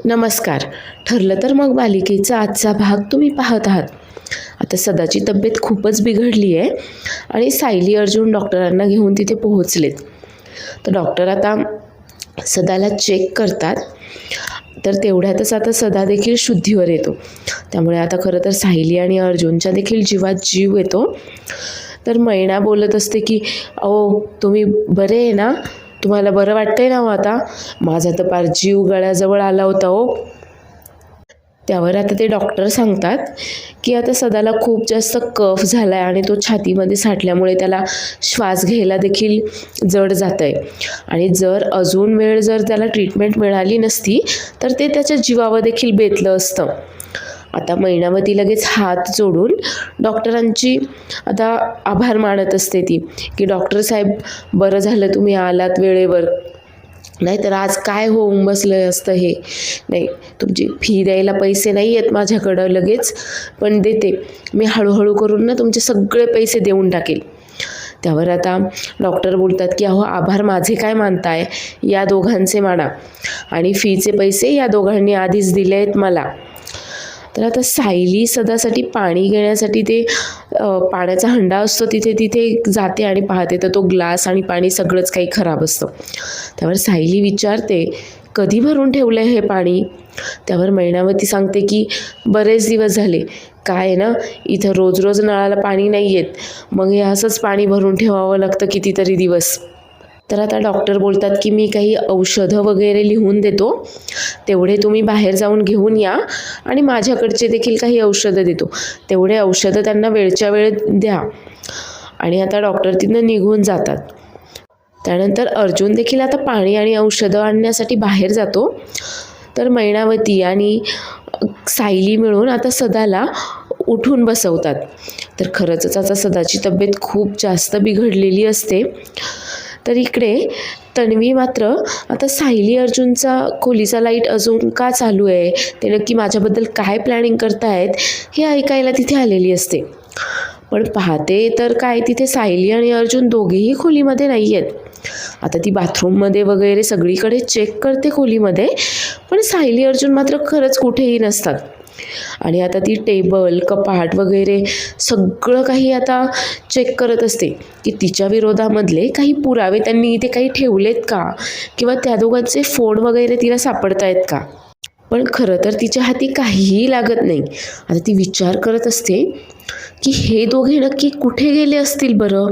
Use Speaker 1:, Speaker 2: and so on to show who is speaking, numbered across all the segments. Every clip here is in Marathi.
Speaker 1: नमस्कार. ठरलं तर मग मालिकेचा आजचा भाग तुम्ही पाहत आहात. आता सदाची तब्येत खूपच बिघडली आहे आणि सायली अर्जुन डॉक्टरांना घेऊन तिथे पोहोचलेत. तर डॉक्टर आता सदाला चेक करतात. तर तेवढ्यातच आता सदा देखील शुद्धीवर येतो. त्यामुळे आता खरं तर सायली आणि अर्जुनच्या देखील जीवात जीव येतो. तर मैना बोलत असते की अहो तुम्ही बरे आहे ना, तुम्हाला बरं वाटतंय ना हो आता, माझा तर पार जीव गळ्याजवळ आला होता हो. त्यावर आता ते डॉक्टर सांगतात की आता सदाला खूप जास्त कफ झाला आहे आणि तो छातीमध्ये साठल्यामुळे त्याला श्वास घ्यायला देखील जड जात आहे आणि जर अजून वेळ जर त्याला ट्रीटमेंट मिळाली नसती तर ते त्याच्या जीवावर देखील बेतलं असतं. आता मैनावती लगेच हात जोडून डॉक्टरांची आता आभार मानत असते ती की डॉक्टर साहेब बरं झालं तुम्ही आलात वेळेवर, नाहीतर आज काय होऊन बसलं असतं हे. नाही, तुमची फी द्यायला पैसे नाही आहेत माझ्याकडं लगेच, पण देते मी, हळूहळू करून ना तुमचे सगळे पैसे देऊन टाकेल. त्यावर आता डॉक्टर बोलतात की अहो आभार माझे काय मानताय, या दोघांचे माना आणि फीचे पैसे या दोघांनी आधीच दिले आहेत मला. तर आता सायली सदासाठी पाणी घेण्यासाठी ते पाण्याचा हंडा असतो तिथे जाते आणि पाहते तर तो ग्लास आणि पाणी सगळंच काही खराब असतं. त्यावर सायली विचारते कधी भरून ठेवलं हे पाणी. त्यावर मैनावती सांगते की बरेच दिवस झाले, काय ना इथं रोज रोज नळाला पाणी नाही येत, मग हे असंच पाणी भरून ठेवावं लागतं कितीतरी दिवस. तर आता डॉक्टर बोलतात की मी काही औषधं वगैरे लिहून देतो, तेवढे तुम्ही बाहेर जाऊन घेऊन या आणि माझ्याकडचे देखील काही औषधं देतो, तेवढे औषधं त्यांना वेळच्या वेळ द्या. आणि आता डॉक्टर तिथनं निघून जातात. त्यानंतर अर्जुन देखील आता पाणी आणि औषधं आणण्यासाठी बाहेर जातो. तर मैनावती आणि सायली मिळून आता सदाला उठून बसवतात. तर खरंच आता सदाची तब्येत खूप जास्त बिघडलेली असते. तर इकडे तन्वी मात्र आता सायली अर्जुनचा खोलीचा लाईट अजून का चालू आहे, ते नक्की माझ्याबद्दल काय प्लॅनिंग करतायत हे ऐकायला तिथे आलेली असते. पण पाहते तर काय तिथे सायली आणि अर्जुन दोघेही खोलीमध्ये नाही आहेत. आता ती बाथरूममध्ये वगैरे सगळीकडे चेक करते खोलीमध्ये, पण सायली अर्जुन मात्र खरंच कुठेही नसतात. आणि आता ती टेबल कपाट वगैरे सगळं काही आता चेक करत असते की तिच्या विरोधामधले काही पुरावे त्यांनी इथे काही ठेवलेत का, किंवा त्या दोघांचे फोन वगैरे तिला सापडतायत का. पण खरं तर तिच्या हाती काहीही लागत नाही. आता ती विचार करत असते की हे दोघे नक्की कुठे गेले असतील बरं.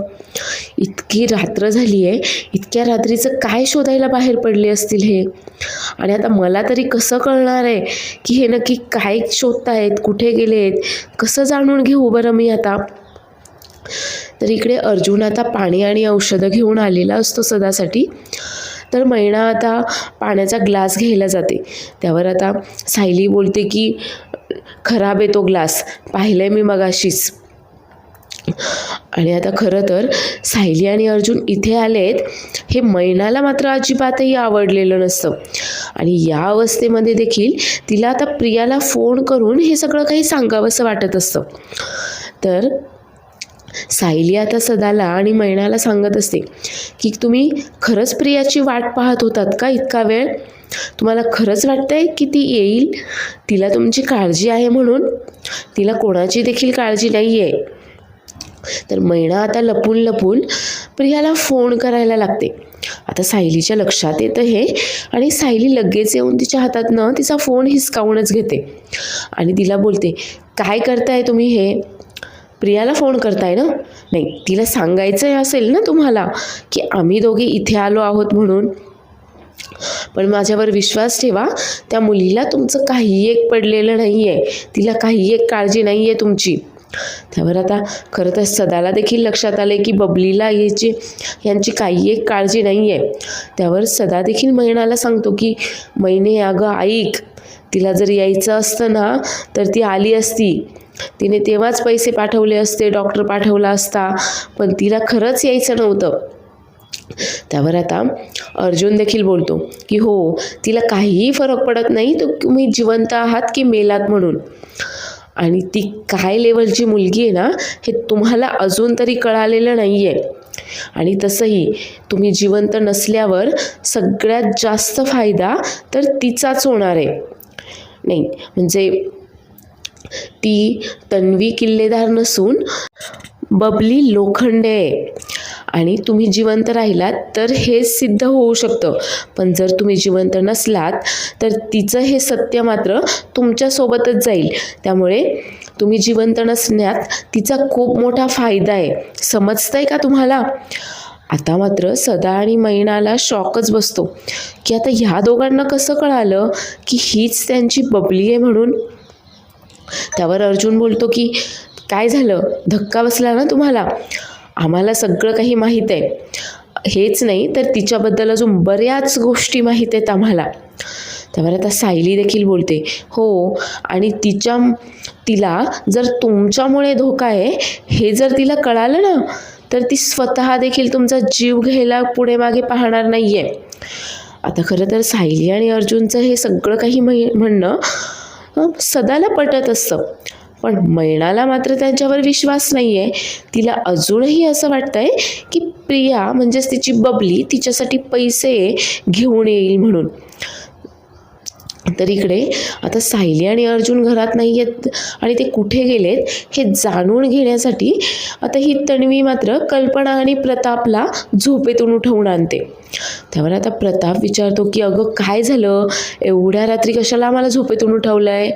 Speaker 1: इतकी रात्र झाली आहे, इतक्या रात्रीचं काय शोधायला बाहेर पडले असतील हे. आणि आता मला तरी कसं कळणार आहे की हे नक्की काय शोधतायत, कुठे गेलेत, कसं जाणून घेऊ बरं मी आता. तर इकडे अर्जुन आता पाणी आणि औषधं घेऊन आलेला असतो सदासाठी. तर मैना आता पाण्याचा ग्लास घ्यायला जाते. त्यावर आता सायली बोलते की खराब आहे तो ग्लास, पाहिलंय मी मगाशीच. आणि आता खरं तर सायली आणि अर्जुन इथे आलेत हे मैनाला मात्र अजिबातही आवडलेलं नसतं. आणि या अवस्थेमध्ये देखील तिला आता प्रियाला फोन करून हे सगळं काही सांगावंसं वाटत असतं. तर सायली आता सदाला आणि मैनाला सांगत असते की तुम्ही खरंच प्रियाची वाट पाहत होतात का इतका वेळ, तुम्हाला खरंच वाटतंय की ती येईल, तिला तुमची काळजी आहे म्हणून, तिला कोणाची देखील काळजी नाही आहे. तर मैना आता लपून लपून प्रियाला फोन करायला लागते. आता सायलीच्या लक्षात येतं हे आणि सायली लगेच येऊन तिच्या हातातनं तिचा फोन हिसकावूनच घेते आणि तिला बोलते काय करताय तुम्ही हे, प्रियाला फोन करताय ना, नाही तिला सांगायचं असेल ना तुम्हाला की आम्ही दोघे इथे आलो आहोत म्हणून. पण माझ्यावर विश्वास ठेवा, त्या मुलीला तुमचं काही एक पडलेलं नाही आहे, तिला काही एक काळजी नाही आहे तुमची. त्यावर आता खरं तर सदाला देखील लक्षात आले की बबलीला यांची काही एक काळजी नाही आहे. त्यावर सदा देखील मैनाला सांगतो की मैने अगं ऐक, तिला जर यायचं असतं ना तर ती आली असती, तिने तेव्हाच पैसे पाठवले असते, डॉक्टर पाठवला असता, पण तिला खरंच यायचं नव्हतं. त्यावर आता अर्जुन देखील बोलतो की हो, तिला काहीही फरक पडत नाही तुम्ही जिवंत आहात की मेलात म्हणून. आणि ती काय लेवलची मुलगी आहे ना हे तुम्हाला अजून तरी कळालेलं नाही आहे. आणि तसंही तुम्ही जिवंत नसल्यावर सगळ्यात जास्त फायदा तर तिचाच होणार आहे. नाही म्हणजे ती तन्वी किल्लेदार नसून बबली लोखंडे आहे. आणि तुम्ही जिवंत राहिलात तर हेच सिद्ध होऊ शकतं, पण जर तुम्ही जिवंत नसलात तर तिचं हे सत्य मात्र तुमच्यासोबतच जाईल. त्यामुळे तुम्ही जिवंत नसण्यात तिचा खूप मोठा फायदा आहे. समजतंय का तुम्हाला? आता मात्र सदा आणि मैनाला शॉकच बसतो की आता ह्या दोघांना कसं कळालं की हीच त्यांची बबली आहे म्हणून. त्यावर अर्जुन बोलतो की काय झालं, धक्का बसला ना तुम्हाला? आम्हाला सगळं काही माहीत आहे. हेच नाही तर तिच्याबद्दल अजून बऱ्याच गोष्टी माहीत आहेत आम्हाला. त्यावर आता सायली देखील बोलते, हो, आणि तिला जर तुमच्यामुळे धोका आहे हे जर तिला कळालं ना तर ती स्वतः देखील तुमचा जीव घ्यायला पुढे मागे पाहणार नाही आहे. आता खरं तर सायली आणि अर्जुनचं हे सगळं काही म्हणणं सदाला पटत असतं, पण मैनाला मात्र त्यांच्यावर विश्वास नाही आहे. तिला अजूनही असं वाटतंय की प्रिया म्हणजेच तिची बबली तिच्यासाठी पैसे घेऊन येईल म्हणून. तर इकडे आता सायली आणि अर्जुन घरात नाही आहेत आणि ते कुठे गेलेत हे जाणून घेण्यासाठी आता ही तन्वी मात्र कल्पना आणि प्रतापला झोपेतून उठवून आणते. त्यावर आता प्रताप विचारतो की अगं काय झालं, एवढ्या रात्री कशाला आम्हाला झोपेतून उठवलं आहे?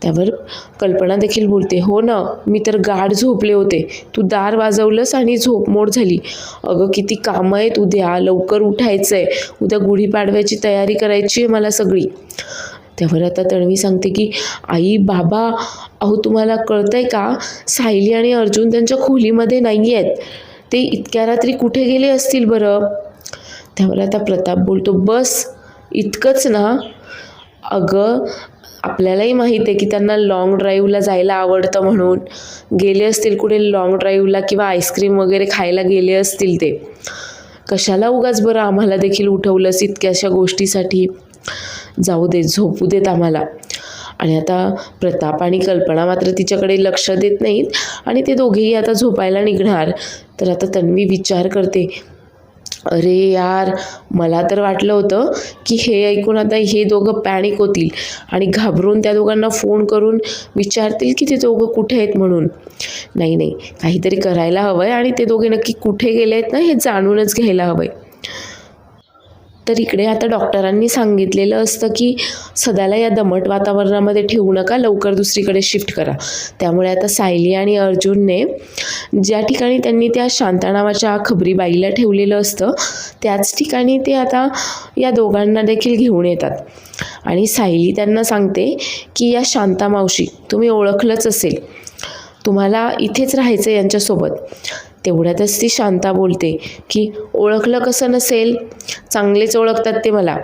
Speaker 1: त्यावर कल्पना देखील बोलते, हो ना, मी तर गाढ झोपले होते, तू दार वाजवलंस आणि झोपमोड झाली. अगं किती कामं आहेत, उद्या लवकर उठायचं आहे, उद्या गुढीपाडव्याची तयारी करायची आहे मला सगळी. त्यावर आता तन्वी सांगते की आई बाबा, अहो तुम्हाला कळतंय का, सायली आणि अर्जुन त्यांच्या खोलीमध्ये नाही आहेत, ते इतक्या रात्री कुठे गेले असतील बरं? त्यावर आता प्रताप बोलतो, बस इतकंच ना? अगं आपल्यालाही माहीत आहे की त्यांना लाँग ड्राईव्हला जायला आवडतं म्हणून गेले असतील कुठे लाँग ड्राईव्हला किंवा आईस्क्रीम वगैरे खायला गेले असतील. ते कशाला उगाच बरं आम्हाला देखील उठवलंस इतक्याशा गोष्टीसाठी? जाऊ दे, झोपू देत आम्हाला. आणि आता प्रताप आणि कल्पना मात्र तिच्याकडे लक्ष देत नाहीत आणि ते दोघेही आता झोपायला निघणार. तर आता तन्वी विचार करते, अरे यार, मला तर वाटलं होतं की हे ऐकून आता हे दोघं पॅनिक होतील आणि घाबरून त्या दोघांना फोन करून विचारतील की ते दोघं कुठे आहेत म्हणून. नाही, काहीतरी करायला हवं आहे आणि ते दोघे नक्की कुठे गेले आहेत ना हे जाणूनच घ्यायला हवं आहे. तर इकडे आता डॉक्टरांनी सांगितलेलं असतं की सदाला या दमट वातावरणामध्ये ठेवू नका, लवकर दुसरीकडे शिफ्ट करा. त्यामुळे आता सायली आणि अर्जुनने ज्या ठिकाणी त्यांनी त्या शांता नावाच्या खबरी बाईला ठेवलेलं असतं त्याच ठिकाणी ते आता या दोघांना देखील घेऊन येतात. आणि सायली त्यांना सांगते की या शांता मावशी तुम्ही ओळखलंच असेल, तुम्हाला इथेच राहायचं यांच्यासोबत. तेवढ्यातच ती शांता बोलते की ओळखलं कसं नसेल, चांगलेच ओळखतात ते मला.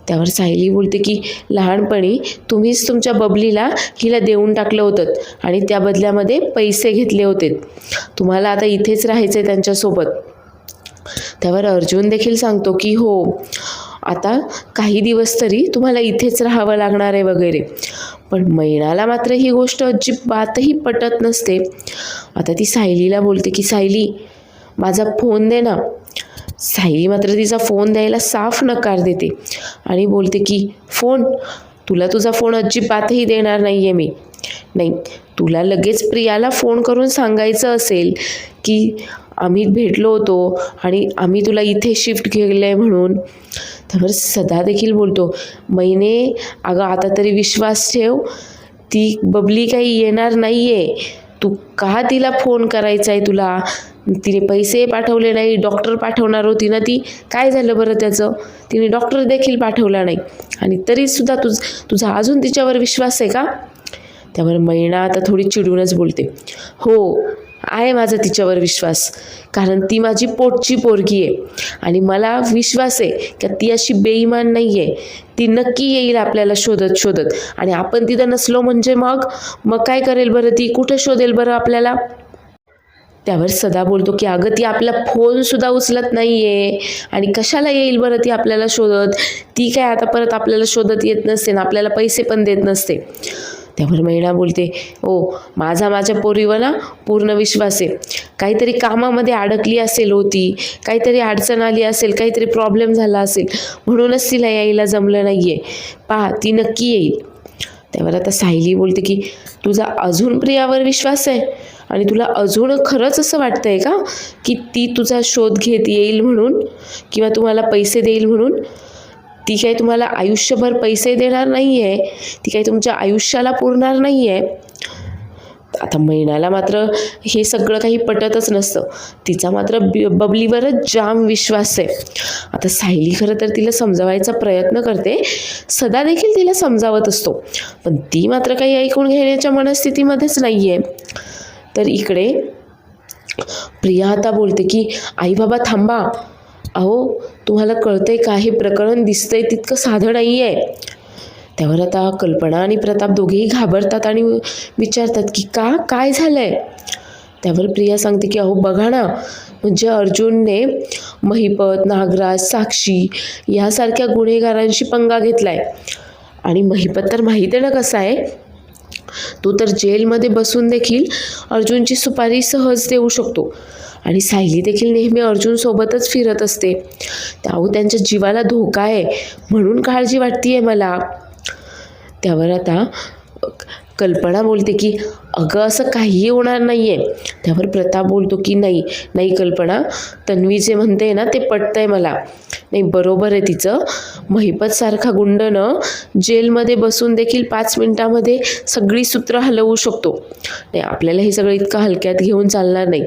Speaker 1: त्यावर सायली बोलते की लहानपणी तुम्हीच तुमच्या बबलीला हिला देऊन टाकलं होतं आणि त्या बदल्यामध्ये पैसे घेतले होते, तुम्हाला आता इथेच राहायचं आहे त्यांच्यासोबत. त्यावर अर्जुन देखील सांगतो की हो, आता काही दिवस तरी तुम्हाला इथेच राहावं लागणार आहे वगैरे. पण मैनाला मात्र ही गोष्ट अजिबातही पटत नसते. आता ती सायलीला बोलते की सायली, माझा फोन दे ना. सायली मात्र तिचा फोन द्यायला साफ नकार देते आणि बोलते की फोन, तुला तुझा फोन अजिबातही देणार नाही आहे मी. नाही, तुला लगेच प्रियाला फोन करून सांगायचं असेल की आम्ही भेटलो होतो आणि आम्ही तुला इथे शिफ्ट केलं आहे म्हणून. त्यावर सदा देखील बोलतो, मैने अगं आता तरी विश्वास ठेव, ती बबली काही येणार नाही आहे, तू का तिला फोन करायचा आहे तुला? तिने पैसे पाठवले नाही, डॉक्टर पाठवणार होती ना ती, काय झालं बरं त्याचं? तिने डॉक्टर देखील पाठवला नाही आणि तरीसुद्धा तुझा अजून तिच्यावर विश्वास आहे का? त्यावर मैना आता थोडी चिडूनच बोलते, हो आहे माझा तिच्यावर विश्वास, कारण ती माझी पोटची पोरगी आहे आणि मला विश्वास आहे की ती अशी बेईमान नाही आहे. ती नक्की येईल आपल्याला शोधत आणि आपण तिथं नसलो म्हणजे मग काय करेल बरं ती? कुठे शोधेल बरं आपल्याला? त्यावर सदा बोलतो की अगं ती आपला फोनसुद्धा उचलत नाही आहे आणि कशाला येईल बरं ती आपल्याला शोधत? ती काय आता परत आपल्याला शोधत येत नसते ना, आपल्याला पैसे पण देत नसते. त्यावर मैना बोलते, हो, माझ्या पोरीवर ना पूर्ण विश्वास आहे. काहीतरी कामामध्ये अडकली असेल होती, काहीतरी अडचण आली असेल, काहीतरी प्रॉब्लेम झाला असेल म्हणूनच तिला यायला जमलं नाही आहे. पहा, ती नक्की येईल. त्यावर आता सायली बोलते की तुझा अजून प्रियावर विश्वास आहे आणि तुला अजून खरंच असं वाटतंय का की ती तुझा शोध घेत येईल म्हणून किंवा तुम्हाला पैसे देईल म्हणून? ती काही तुम्हाला आयुष्यभर पैसे देणार नाही आहे, ती काही तुमच्या आयुष्याला पुरणार नाही आहे. आता मैनाला मात्र हे सगळं काही पटतच नसतं. तिचा मात्र बबलीवरच जाम विश्वास आहे. आता सायली खरं तर तिला समजावायचा प्रयत्न करते, सदा देखील तिला समजावत असतो, पण ती मात्र काही ऐकून घेण्याच्या मनस्थितीमध्येच नाही आहे. तर इकडे प्रिया आता बोलते की आई बाबा थांबा, अहो तुम्हाला कळतंय का, हे प्रकरण दिसतंय तितकं साधं नाही आहे. त्यावर आता कल्पना आणि प्रताप दोघेही घाबरतात आणि विचारतात की काय झालंय. त्यावर प्रिया सांगते की अहो बघा ना, म्हणजे अर्जुनने महिपत, नागराज, साक्षी यासारख्या गुन्हेगारांशी पंगा घेतलाय. आणि महिपत तर माहिती आहे ना कसा आहे, तो तर जेलमध्ये बसून देखील अर्जुनची सुपारी सहज देऊ शकतो. आणि सायली देखील नेहमी अर्जुन सोबतच फिरत असते. त्याहून त्यांच्या जीवाला धोका आहे म्हणून काळजी वाटते मला. त्यावर आता कल्पना बोलते की अगं असं काहीही होणार नाही आहे. त्यावर प्रताप बोलतो की नाही कल्पना, तन्वी जे म्हणते ना ते पटतंय मला. नाही बरोबर आहे तिचं, महिपतसारखा गुंडनं जेलमध्ये बसून देखील 5 मिनिटामध्ये सगळी सूत्र हलवू शकतो. नाही आपल्याला हे सगळं इतकं हलक्यात घेऊन चालणार नाही.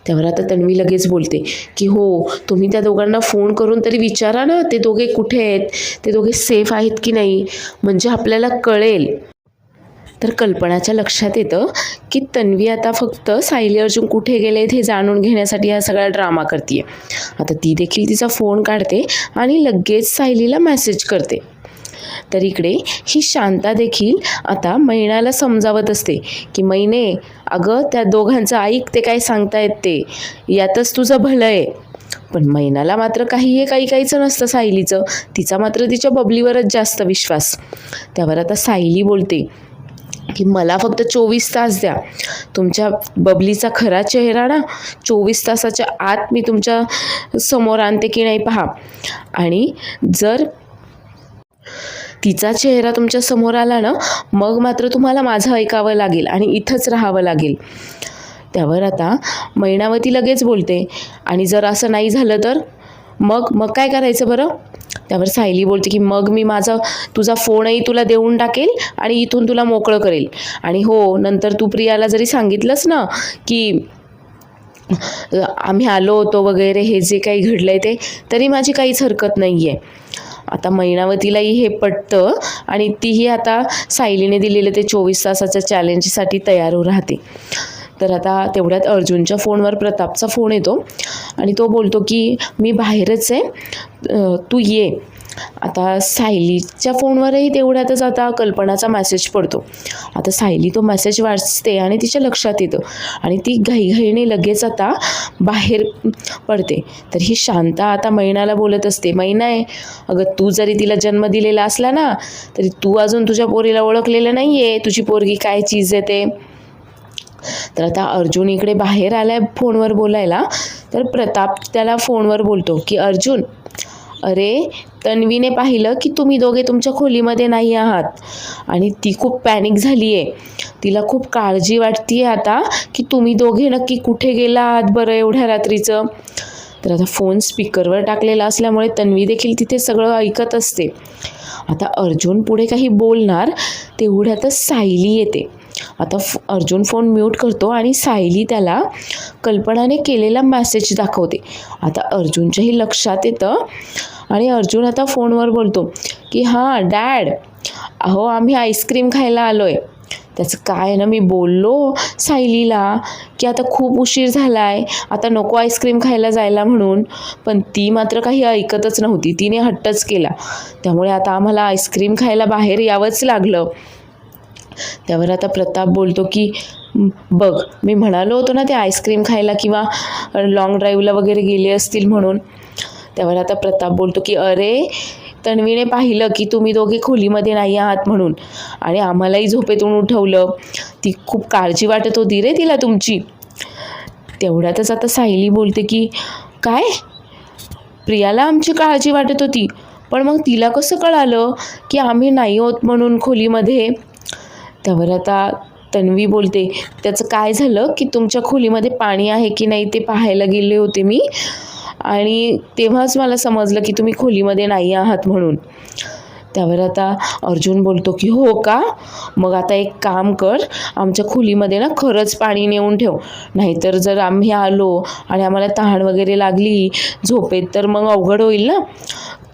Speaker 1: त्यावर आता तन्वी लगेच बोलते की हो, तुम्ही त्या दोघांना फोन करून तरी विचारा ना, ते दोघे कुठे आहेत, ते दोघे सेफ आहेत की नाही, म्हणजे आपल्याला कळेल. तर कल्पनाच्या लक्षात येतं की तन्वी आता फक्त सायली अर्जुन कुठे गेलेत हे जाणून घेण्यासाठी हा सगळा ड्रामा करते. आता ती देखील तिचा फोन काढते आणि लगेच सायलीला मेसेज करते. तर इकडे ही शांता देखील आता मैनाला समजावत असते की मैने, अगं त्या दोघांचं ऐक, ते काय सांगतायत ते, यातच तुझं भलं आहे. पण मैनाला मात्र काहीचं नसतं सायलीचं, तिचा मात्र तिच्या बबलीवरच जास्त विश्वास. त्यावर आता सायली बोलते की मला फक्त 24 तास द्या, तुमच्या बबलीचा खरा चेहरा ना 24 तासाच्या आत मी तुमच्या समोर आणते की नाही पहा. आणि जर तिचा चेहरा तुमच्या समोर आला ना, मग मात्र तुम्हाला माझं ऐकावं लागेल आणि इथंच राहावं लागेल. त्यावर आता मैनावती लगेच बोलते आणि जर असं नाही झालं तर मग काय करायचं बरं? त्यावर सायली बोलते की मग मी तुझा फोनही तुला देऊन टाकेल आणि इथून तुला मोकळं करेल. आणि हो, नंतर तू प्रियाला जरी सांगितलंस ना की आम्ही आलो होतो वगैरे, हे जे काही घडलंय ते, तरी माझी काहीच हरकत नाही आहे. आता मैनावतीलाही हे पटतं आणि तीही आता सायलीने दिलेलं ते 24 तासाच्या चॅलेंजसाठी तयार राहते. तर आता तेवढ्यात अर्जुनच्या फोनवर प्रतापचा फोन येतो आणि तो बोलतो की मी बाहेरच आहे, तू ये. आता सायलीच्या फोनवरही तेवढ्यातच आता कल्पनाचा मेसेज पडतो. आता सायली तो मेसेज वाचते आणि तिच्या लक्षात येतं आणि ती घाईघाईने लगेच आता बाहेर पडते. तर ही शांता आता मैनाला बोलत असते, मैना आहे, अगं तू जरी तिला जन्म दिलेला असला ना, तरी तू अजून तुझ्या पोरीला ओळखलेलं नाही आहे, तुझी पोरगी काय चीज आहे ते. तर आता अर्जुन इकडे बाहेर आलाय फोनवर बोलायला. तर प्रताप त्याला फोनवर बोलतो की अर्जुन, अरे तन्वीने पाहिलं की तुम्ही दोघे तुमच्या खोलीमध्ये नाही आहात आणि ती खूप पॅनिक झाली आहे. तिला खूप काळजी वाटते आता की तुम्ही दोघे नक्की कुठे गेला आहात बरं एवढ्या रात्रीचं. तर आता फोन स्पीकरवर टाकलेला असल्यामुळे तन्वी देखील तिथे सगळं ऐकत असते. आता अर्जुन पुढे काही बोलणार तेवढ्यातच सायली येते. आता अर्जुन फोन म्यूट करतो आणि सायली त्याला कल्पनाने केलेला मेसेज दाखवते. आता अर्जुनच्याही लक्षात येतं आणि अर्जुन आता फोनवर बोलतो की हां डॅड, अहो आम्ही आईस्क्रीम खायला आलो आहे. त्याचं काय ना, मी बोललो सायलीला की आता खूप उशीर झाला आहे, आता नको आईस्क्रीम खायला जायला म्हणून, पण ती मात्र काही ऐकतच नव्हती, तिने हट्टच केला. त्यामुळे आता आम्हाला आईस्क्रीम खायला बाहेर यावंच लागलं. त्यावर आता प्रताप बोलतो की बघ, मी म्हणालो होतो ना ते आईस्क्रीम खायला किंवा लॉंग ड्राईव्हला वगैरे गेले असतील म्हणून. त्यावर आता प्रताप बोलतो की अरे तन्वीने पाहिलं की तुम्ही दोघे खोलीमध्ये नाही आहात म्हणून आणि आम्हालाही झोपेतून उठवलं. ती खूप काळजी वाटत होती रे तिला तुमची. तेवढ्यातच आता सायली बोलते की काय, प्रियाला आमची काळजी वाटत होती, पण मग तिला कसं कळालं की आम्ही नाही होत म्हणून खोलीमध्ये? त्यावर आता तन्वी बोलते, त्याचं काय झालं की तुमच्या खोलीमध्ये पाणी आहे की नाही ते पाहायला गेले होते मी, आणि तेव्हाच मला समजलं की तुम्ही खोलीमध्ये नाही आहात म्हणून. त्यावर आता अर्जुन बोलतो की हो का, मग आता एक काम कर, आमच्या खोलीमध्ये ना खरंच पाणी नेऊन ठेव, नाहीतर जर आम्ही आलो आणि आम्हाला तहान वगैरे लागली झोपेत तर मग अवघड होईल ना.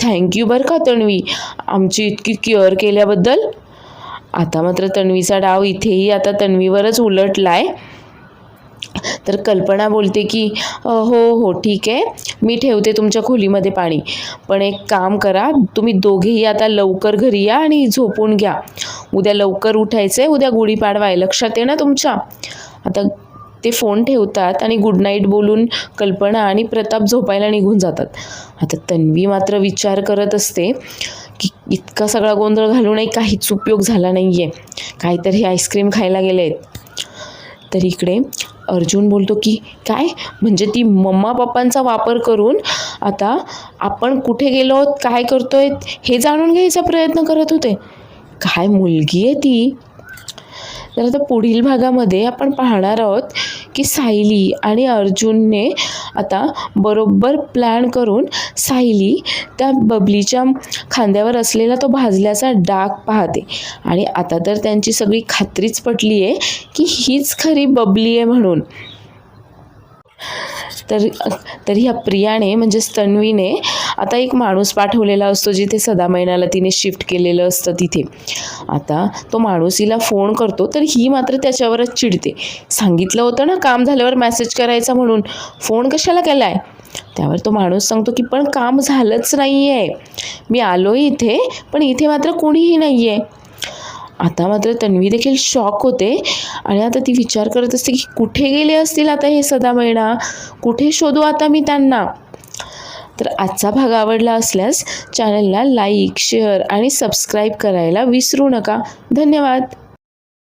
Speaker 1: थँक्यू बरं का तन्वी, आमची इतकी केअर केल्याबद्दल. आता मात्र तन्वीचा डाव इथेही आता तन्वीवरच उलटलाय. तर कल्पना बोलते की हो हो ठीक आहे, मी ठेवते तुमच्या खोलीमध्ये पाणी, पण एक काम करा, तुम्ही दोघेही आता लवकर घरी या आणि झोपून घ्या, उद्या लवकर उठायचं आहे, उद्या गुढीपाडवा आहे, लक्षात आहे ना तुमच्या. आता ते फोन ठेवतात आणि गुड नाईट बोलून कल्पना आणि प्रताप झोपायला निघून जातात. आता तन्वी मात्र विचार करत असते की इतका सगळा गोंधळ घालूनही काहीच उपयोग झाला नाही आहे, काहीतरी आईस्क्रीम खायला गेले आहेत. तर इकडे अर्जुन बोलतो की काय म्हणजे ती मम्मा पप्पांचा वापर करून आता आपण कुठे गेलो आहोत, काय करतोय हे जाणून घ्यायचा प्रयत्न करत होते. काय मुलगी आहे ती. तर आता पुढील भागामध्ये आपण पाहणार आहोत की सायली आणि अर्जुनने आता बरोबर प्लॅन करून सायली त्या बबलीच्या खांद्यावर असलेला तो भाजल्याचा डाग पाहते, आणि आता तर त्यांची सगळी खात्रीच पटली आहे की हीच खरी बबली आहे म्हणून. तर ह्या प्रियाने म्हणजेच तन्वीने आता एक माणूस पाठवलेला असतो जिथे सदामयनाला तिने शिफ्ट केलेलं असतं तिथे. आता तो माणूस हिला फोन करतो, तर ही मात्र त्याच्यावरच चिडते. सांगितलं होतं ना काम झाल्यावर मेसेज करायचा म्हणून, फोन कशाला केलाय. त्यावर तो माणूस सांगतो की पण काम झालंच नाही आहे, मी आलो इथे पण इथे मात्र कोणीही नाही आहे. आता मात्र तन्वी देखील शॉक होते आणि आता ती विचार करत असते की कुठे गेले असतील आता हे सदामयना, कुठे शोधू आता मी त्यांना. तर आजचा भाग आवडला असल्यास चॅनलला लाईक, शेअर आणि सबस्क्राईब करायला विसरू नका. धन्यवाद.